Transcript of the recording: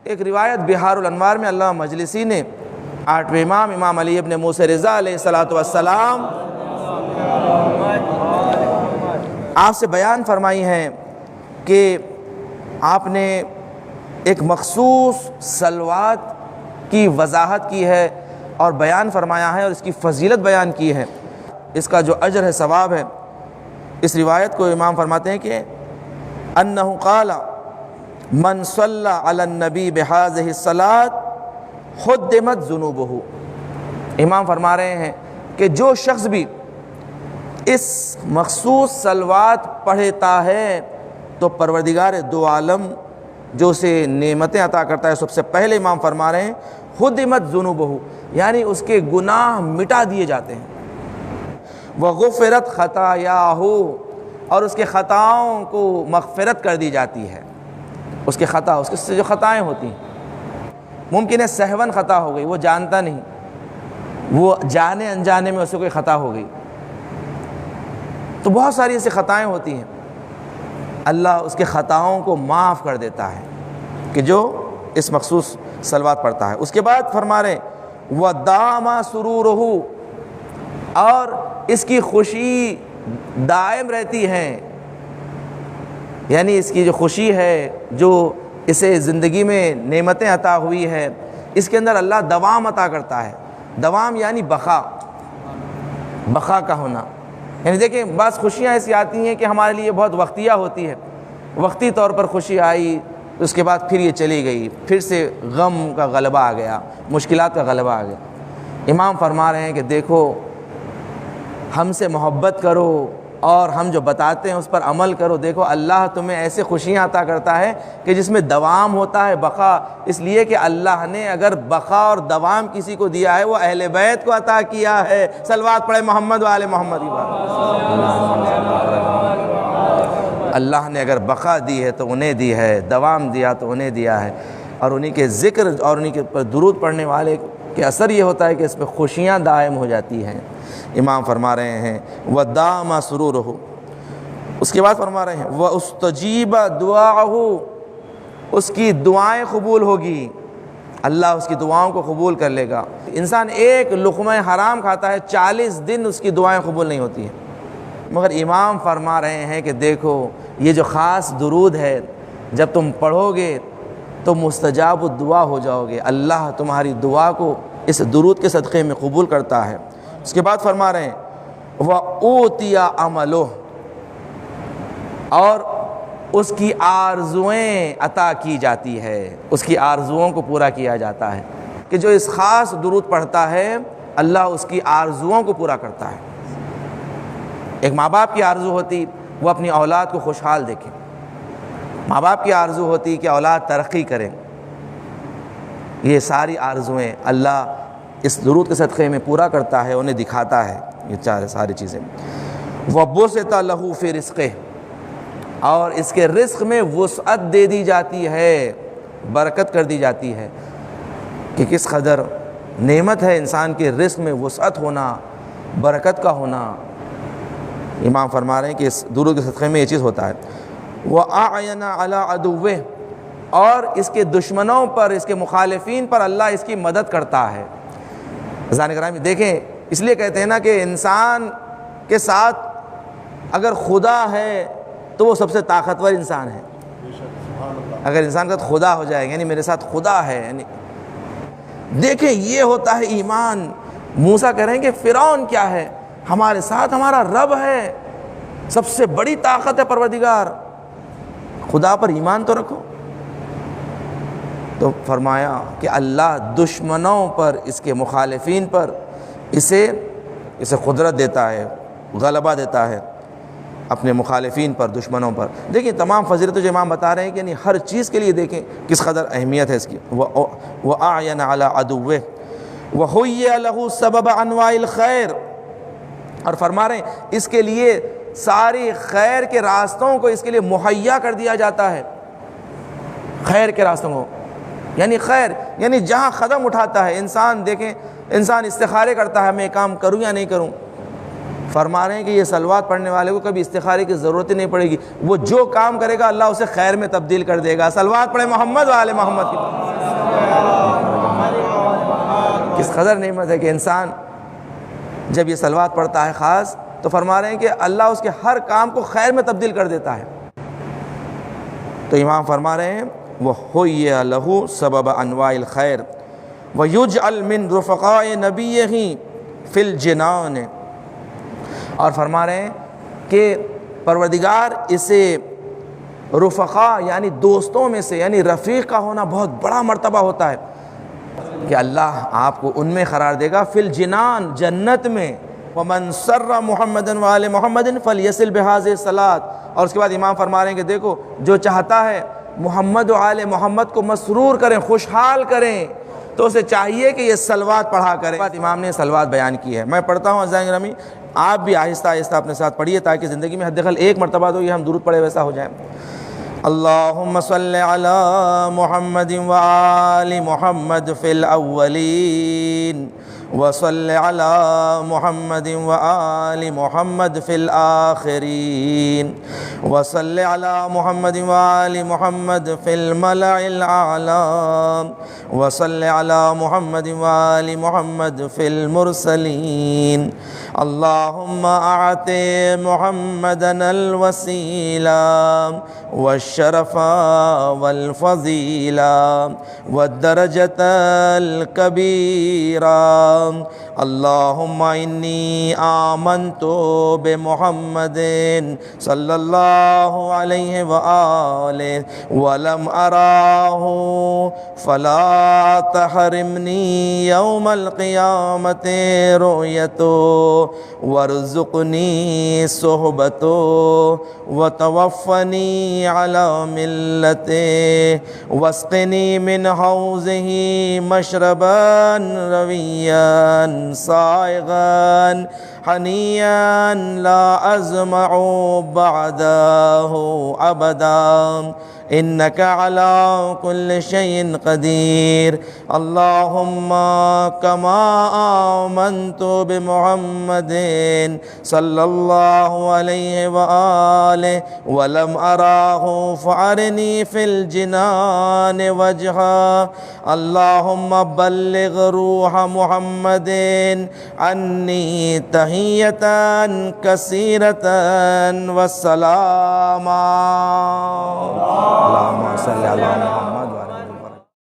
ایک روایت بہار الانوار میں علامہ مجلسی نے 8ویں امام علی ابن موسیٰ رضا علیہ السلام آپ سے بیان فرمائی ہیں کہ آپ نے ایک مخصوص صلوات کی وضاحت کی ہے اور بیان فرمایا ہے اور اس کی فضیلت بیان کی ہے، اس کا جو اجر ہے، ثواب ہے۔ اس روایت کو امام فرماتے ہیں کہ انہ قال من صلی علی النبی بہذہ الصلاۃ حدمت ذنوبہ۔ امام فرما رہے ہیں کہ جو شخص بھی اس مخصوص صلوات پڑھتا ہے تو پروردگار دو عالم جو اسے نعمتیں عطا کرتا ہے، سب سے پہلے امام فرما رہے ہیں حدمت ذنوبہ، یعنی اس کے گناہ مٹا دیے جاتے ہیں، وغفرت خطایاہ، اور اس کے خطاؤں کو مغفرت کر دی جاتی ہے۔ اس کے خطا، اس سے جو خطائیں ہوتی ہیں، ممکن ہے سہون خطا ہو گئی، وہ جانتا نہیں، وہ جانے انجانے میں اسے کوئی خطا ہو گئی، تو بہت ساری ایسی خطائیں ہوتی ہیں، اللہ اس کے خطاؤں کو معاف کر دیتا ہے کہ جو اس مخصوص صلوات پڑھتا ہے۔ اس کے بعد فرما رہے ہیں وَدَامَ سُرُورُهُ، اور اس کی خوشی دائم رہتی ہے، یعنی اس کی جو خوشی ہے، جو اسے زندگی میں نعمتیں عطا ہوئی ہے، اس کے اندر اللہ دوام عطا کرتا ہے۔ دوام یعنی بقا کا ہونا، یعنی دیکھیں بعض خوشیاں ایسی آتی ہیں کہ ہمارے لیے بہت وقتیہ ہوتی ہے، وقتی طور پر خوشی آئی، اس کے بعد پھر یہ چلی گئی، پھر سے غم کا غلبہ آ گیا، مشکلات کا غلبہ آ گیا۔ امام فرما رہے ہیں کہ دیکھو، ہم سے محبت کرو اور ہم جو بتاتے ہیں اس پر عمل کرو، دیکھو اللہ تمہیں ایسے خوشیاں عطا کرتا ہے کہ جس میں دوام ہوتا ہے، بقا، اس لیے کہ اللہ نے اگر بقا اور دوام کسی کو دیا ہے وہ اہل بیت کو عطا کیا ہے۔ صلوات پڑھے محمد و آل محمد۔ اللہ نے اگر بقا دی ہے تو انہیں دی ہے، دوام دیا تو انہیں دیا ہے، اور انہی کے ذکر اور انہی کے پر درود پڑھنے والے کے اثر یہ ہوتا ہے کہ اس پہ خوشیاں دائم ہو جاتی ہیں۔ امام فرما رہے ہیں وَدَامَ سُرُورُهُ، اس کے بعد فرما رہے ہیں وَأُسْتَجِيبَ دُعَاهُ، اس کی دعائیں قبول ہوگی، اللہ اس کی دعاؤں کو قبول کر لے گا۔ انسان ایک لقمہ حرام کھاتا ہے، 40 دن اس کی دعائیں قبول نہیں ہوتی ہیں، مگر امام فرما رہے ہیں کہ دیکھو یہ جو خاص درود ہے، جب تم پڑھو گے تو مستجاب الدعا ہو جاؤ گے، اللہ تمہاری دعا کو اس درود کے صدقے میں قبول کرتا ہے۔ اس کے بعد فرما رہے ہیں وَأُوتِيَ عَمَلُهُ، اور اس کی آرزوئیں عطا کی جاتی ہے، اس کی آرزوؤں کو پورا کیا جاتا ہے، کہ جو اس خاص درود پڑھتا ہے اللہ اس کی آرزوؤں کو پورا کرتا ہے۔ ایک ماں باپ کی آرزو ہوتی وہ اپنی اولاد کو خوشحال دیکھیں، ماں باپ کی آرزو ہوتی کہ اولاد ترقی کریں، یہ ساری آرزوئیں اللہ اس درود کے صدقے میں پورا کرتا ہے، انہیں دکھاتا ہے یہ ساری چیزیں۔ وَبُسِطَ لَهُ فِي رِزْقِهِ، اور اس کے رزق میں وسعت دے دی جاتی ہے، برکت کر دی جاتی ہے، کہ کس قدر نعمت ہے انسان کے رزق میں وسعت ہونا، برکت کا ہونا۔ امام فرما رہے ہیں کہ اس درود کے صدقے میں یہ چیز ہوتا ہے۔ وَأَعْيَنَ عَلَىٰ عَدُوِّهِ، اور اس کے دشمنوں پر، اس کے مخالفین پر اللہ اس کی مدد کرتا ہے۔ عزیزان گرامی دیکھیں، اس لیے کہتے ہیں نا کہ انسان کے ساتھ اگر خدا ہے تو وہ سب سے طاقتور انسان ہے۔ اگر انسان کا خدا ہو جائے یعنی میرے ساتھ خدا ہے، یعنی دیکھیں یہ ہوتا ہے ایمان۔ موسیٰ کہہ رہے ہیں کہ فرعون کیا ہے، ہمارے ساتھ ہمارا رب ہے، سب سے بڑی طاقت ہے پروردگار، خدا پر ایمان تو رکھو۔ تو فرمایا کہ اللہ دشمنوں پر، اس کے مخالفین پر اسے قدرت دیتا ہے، غلبہ دیتا ہے اپنے مخالفین پر، دشمنوں پر۔ دیکھیں تمام فضیلتیں جو امام بتا رہے ہیں کہ یعنی ہر چیز کے لیے دیکھیں کس قدر اہمیت ہے اس کی۔ وَأَعْيَنَ عَلَىٰ عَدُوِّهِ وَحُيِّئَ لَهُ سَبَبَ أَنْوَاعِ الْخَيْرِ، اور فرما رہے ہیں اس کے لیے ساری خیر کے راستوں کو اس کے لیے مہیا کر دیا جاتا ہے، خیر کے راستوں کو، یعنی خیر یعنی جہاں قدم اٹھاتا ہے انسان، دیکھیں انسان استخارے کرتا ہے میں کام کروں یا نہیں کروں، فرما رہے ہیں کہ یہ صلوات پڑھنے والے کو کبھی استخارے کی ضرورت ہی نہیں پڑے گی، وہ جو کام کرے گا اللہ اسے خیر میں تبدیل کر دے گا۔ صلوات پڑھے محمد و آل محمد کی۔ کس قدر نعمت ہے کہ انسان جب یہ صلوات پڑھتا ہے خاص تو فرما رہے ہیں کہ اللہ اس کے ہر کام کو خیر میں تبدیل کر دیتا ہے. تو امام فرما رہے ہیں وَحُيَّ لَهُ سَبَبَ أَنْوَاءِ الْخَيْرِ وَيُجْعَلْ مِنْ رُفَقَاءِ نَبِيِّهِ فِي الْجِنَانِ. اور فرما رہے ہیں کہ پروردگار اسے رفقا یعنی دوستوں میں سے، یعنی رفیق کا ہونا بہت بڑا مرتبہ ہوتا ہے کہ اللہ آپ کو ان میں قرار دے گا، فی الجنان جنت میں. وَمَنْ سَرَّ مُحَمَّدًا وَآلِ مُحَمَّدٍ فَلْيَصِلْ بِهَذِهِ الصَّلَاةِ. اور اس کے بعد امام فرما رہے ہیں کہ دیکھو جو چاہتا ہے محمد و آل محمد کو مسرور کریں، خوشحال کریں، تو اسے چاہیے کہ یہ صلوات پڑھا کرے. بعد امام نے صلوات بیان کی ہے، میں پڑھتا ہوں عزیزان گرامی، آپ بھی آہستہ آہستہ اپنے ساتھ پڑھیے تاکہ زندگی میں حد اقل ایک مرتبہ تو یہ ہم درود پڑھے ویسا ہو جائے. اللہم صلی علی محمد وآل محمد فی الاولین وصل علی محمد وآل محمد فی الآخرین وصل علی محمد وآل محمد فی الملأ الاعلی وصل علی محمد وآل محمد فی المرسلین. اللہم اعط محمدا الوسیلہ والشرف والفضیلہ والدرجة الکبیرہ. اللہم انی آمنت بمحمد صلی اللہ علیہ وآلہ ولم اراہ فلا تحرمنی یوم القیامت رؤیتو وارزقنی صحبتو وتوفنی علی ملتہ واسقنی من حوضہ مشربا رویا سائغا حنیا لا ازمع بعدہ ابدا انک علی کل شیء قدیر. اللہم کما آمنت بمحمد صلی اللہ علیہ وآلہ ولم اراہ فارنی فی الجنان وجہا. اللہم بلغ روح محمد انی تحیتا کثیرتا والسلاما. اللہم صلی علی محمد